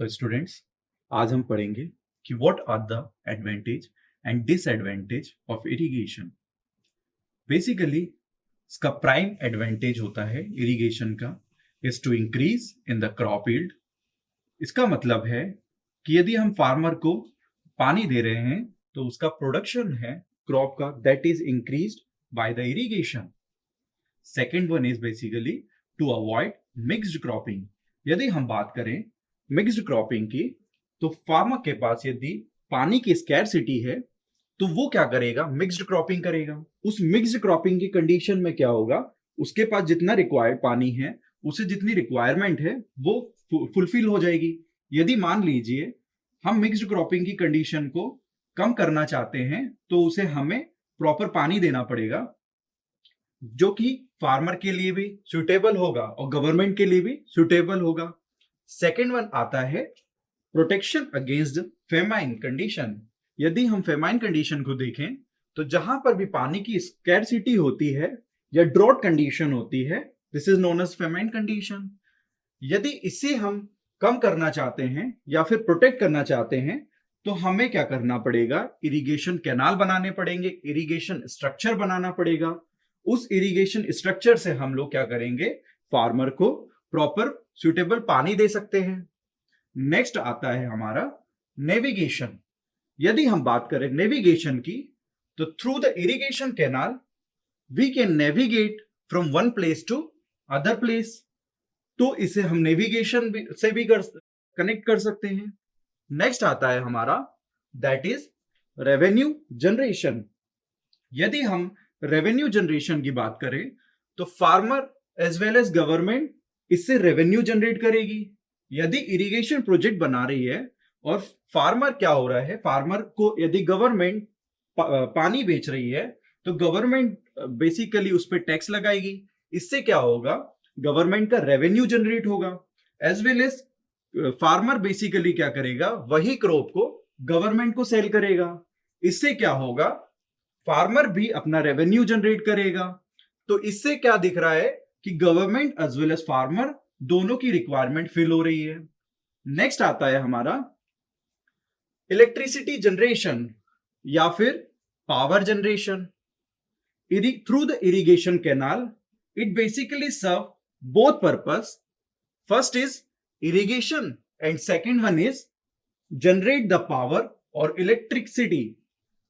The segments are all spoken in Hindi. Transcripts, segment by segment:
तो स्टूडेंट्स, आज हम पढ़ेंगे कि what are the advantage and disadvantage of irrigation. Basically इसका प्राइम एडवांटेज होता है इरिगेशन का is to increase in the crop yield. इसका मतलब है कि यदि हम फार्मर को पानी दे रहे हैं तो उसका प्रोडक्शन है क्रॉप का that is increased by the irrigation. Second one is basically to avoid mixed cropping. यदि हम बात करें मिक्स्ड क्रॉपिंग की, तो फार्मर के पास यदि पानी की स्कैरसिटी है तो वो क्या करेगा, मिक्स्ड क्रॉपिंग करेगा। उस मिक्स्ड क्रॉपिंग की कंडीशन में क्या होगा, उसके पास जितना रिक्वायर्ड पानी है, उसे जितनी रिक्वायरमेंट है वो फुलफिल हो जाएगी। यदि मान लीजिए हम मिक्स्ड क्रॉपिंग की कंडीशन को कम करना चाहते हैं तो उसे हमें प्रॉपर पानी देना पड़ेगा, जो कि फार्मर के लिए भी सुटेबल होगा और गवर्नमेंट के लिए भी सुटेबल होगा। सेकेंड वन आता है प्रोटेक्शन अगेंस्ट फेमाइन कंडीशन। यदि हम फेमाइन कंडीशन को देखें तो जहां पर भी पानी की स्कैरसिटी होती है या ड्रॉट कंडीशन होती है, this is known as famine condition. यदि इसे हम कम करना चाहते हैं या फिर प्रोटेक्ट करना चाहते हैं तो हमें क्या करना पड़ेगा, इरिगेशन कैनाल बनाने पड़ेंगे, इरिगेशन स्ट्रक्चर बनाना पड़ेगा। उस इरिगेशन स्ट्रक्चर से हम लोग क्या करेंगे, फार्मर को प्रॉपर सुटेबल पानी दे सकते हैं। नेक्स्ट आता है हमारा नेविगेशन। यदि हम बात करें नेविगेशन की, तो through the irrigation canal we can navigate from one place to other place. तो इसे हम नेविगेशन से भी कनेक्ट कर सकते हैं। नेक्स्ट आता है हमारा दैट इज रेवेन्यू जनरेशन। यदि हम रेवेन्यू जनरेशन की बात करें तो farmer as well as government इससे रेवेन्यू जनरेट करेगी। यदि इरिगेशन प्रोजेक्ट बना रही है और फार्मर क्या हो रहा है, फार्मर को यदि गवर्नमेंट पानी बेच रही है तो गवर्नमेंट बेसिकली उस पर टैक्स लगाएगी। इससे क्या होगा, गवर्नमेंट का रेवेन्यू जनरेट होगा। As well as farmer basically क्या करेगा, वही क्रॉप को गवर्नमेंट को सेल करेगा। इससे क्या होगा, फार्मर भी अपना रेवेन्यू जनरेट करेगा। तो इससे क्या दिख रहा है कि government as well as farmer दोनों की रिक्वायरमेंट फिल हो रही है। नेक्स्ट आता है हमारा इलेक्ट्रिसिटी जनरेशन या फिर power generation through the irrigation canal. It basically serve both purpose. First is irrigation and second one is generate the power और इलेक्ट्रिसिटी।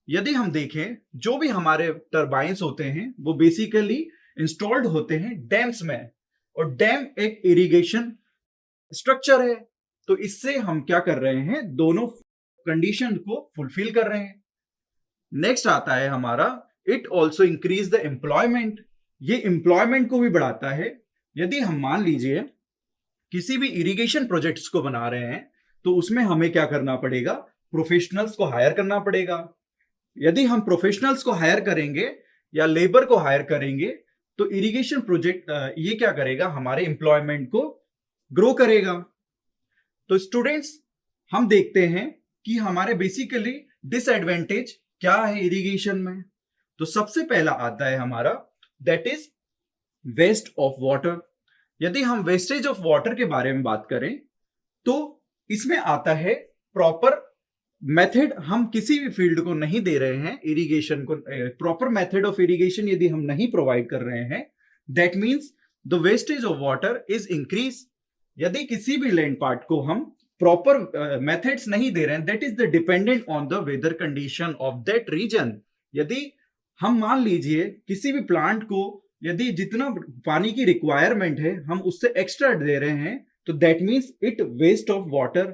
यदि हम देखें, जो भी हमारे टरबाइंस होते हैं वो बेसिकली इंस्टॉल्ड होते हैं डैम्स में, और डैम एक इरिगेशन स्ट्रक्चर है। तो इससे हम क्या कर रहे हैं, दोनों कंडीशन को फुलफिल कर रहे हैं। नेक्स्ट आता है हमारा it also increase the employment. ये एम्प्लॉयमेंट को भी बढ़ाता है। यदि हम मान लीजिए किसी भी इरिगेशन प्रोजेक्ट्स को बना रहे हैं तो उसमें हमें क्या करना पड़ेगा, प्रोफेशनल्स को हायर करना पड़ेगा। यदि हम प्रोफेशनल्स को हायर करेंगे या लेबर को हायर करेंगे तो इरिगेशन प्रोजेक्ट ये क्या करेगा, हमारे एम्प्लॉयमेंट को ग्रो करेगा। तो स्टूडेंट्स, हम देखते हैं कि हमारे बेसिकली डिसएडवांटेज क्या है इरिगेशन में। तो सबसे पहला आता है हमारा that is waste of water. यदि हम वेस्टेज ऑफ वाटर के बारे में बात करें तो इसमें आता है प्रॉपर मेथड। हम किसी भी फील्ड को नहीं दे रहे हैं इरिगेशन को, प्रॉपर मेथड ऑफ इरिगेशन यदि हम नहीं प्रोवाइड कर रहे हैं, that means the wastage of water is increase. यदि किसी भी लैंड पार्ट को हम प्रॉपर मेथड्स नहीं दे रहे हैं, that is the dependent on the weather condition of that region. यदि हम मान लीजिए किसी भी प्लांट को यदि जितना पानी की रिक्वायरमेंट है हम उससे एक्स्ट्रा दे रहे हैं तो that means it waste of water.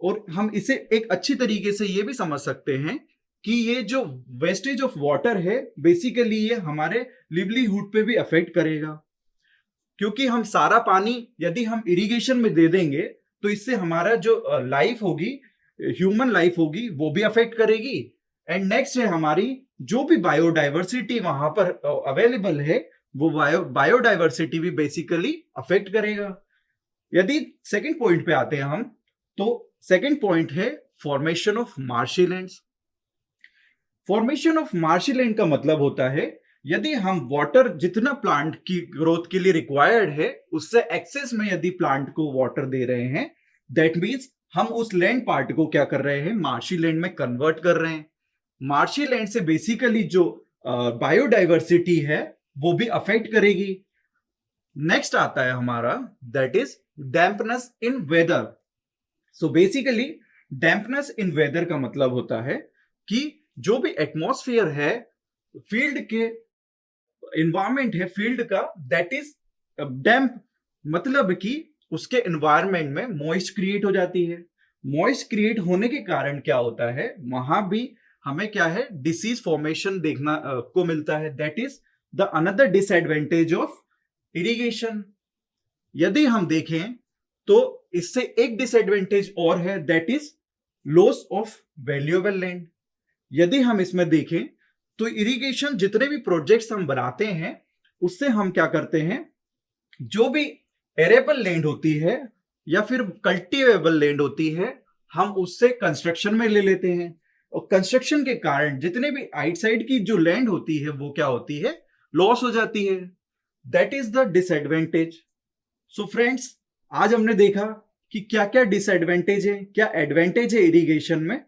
और हम इसे एक अच्छी तरीके से ये भी समझ सकते हैं कि ये जो वेस्टेज ऑफ वाटर है बेसिकली ये हमारे लिवलीहुड पे भी अफेक्ट करेगा, क्योंकि हम सारा पानी यदि हम इरिगेशन में दे देंगे तो इससे हमारा जो लाइफ होगी, ह्यूमन लाइफ होगी, वो भी अफेक्ट करेगी। एंड नेक्स्ट है हमारी जो भी बायोडाइवर्सिटी वहां पर अवेलेबल है वो बायोडाइवर्सिटी भी बेसिकली अफेक्ट करेगा। यदि सेकंड पॉइंट पे आते हैं हम, तो सेकंड पॉइंट है formation of marshy lands. Formation of marshy land का मतलब होता है यदि हम वाटर जितना प्लांट की ग्रोथ के लिए रिक्वायर्ड है उससे एक्सेस में यदि प्लांट को वाटर दे रहे हैं, दैट मींस हम उस लैंड पार्ट को क्या कर रहे हैं, मार्शी लैंड में कन्वर्ट कर रहे हैं। मार्शी लैंड से बेसिकली जो बायोडाइवर्सिटी है वो भी अफेक्ट करेगी। नेक्स्ट आता है हमारा that is dampness in weather. So basically dampness in weather का मतलब होता है कि जो भी एटमॉस्फेयर है, फील्ड के एनवायरमेंट है फील्ड का, दैट इज डैम्प, मतलब कि उसके एनवायरमेंट में मॉइस्ट क्रिएट हो जाती है। मॉइस्ट क्रिएट होने के कारण क्या होता है, वहां भी हमें क्या है, डिसीज फॉर्मेशन देखना को मिलता है। That is the another disadvantage of irrigation. यदि हम देखें तो इससे एक डिसएडवांटेज और है, that is loss of valuable land. यदि हम इसमें देखें तो इरिगेशन जितने भी प्रोजेक्ट्स हम बनाते हैं उससे हम क्या करते हैं, जो भी एरेबल लैंड होती है या फिर कल्टीवेबल लैंड होती है, हम उससे कंस्ट्रक्शन में ले लेते हैं। और कंस्ट्रक्शन के कारण जितने भी आउटसाइड की जो लैंड होती है वो क्या होती है, लॉस हो जाती है। That is the disadvantage. So friends, आज हमने देखा कि क्या क्या डिसएडवांटेज है, क्या एडवांटेज है इरिगेशन में,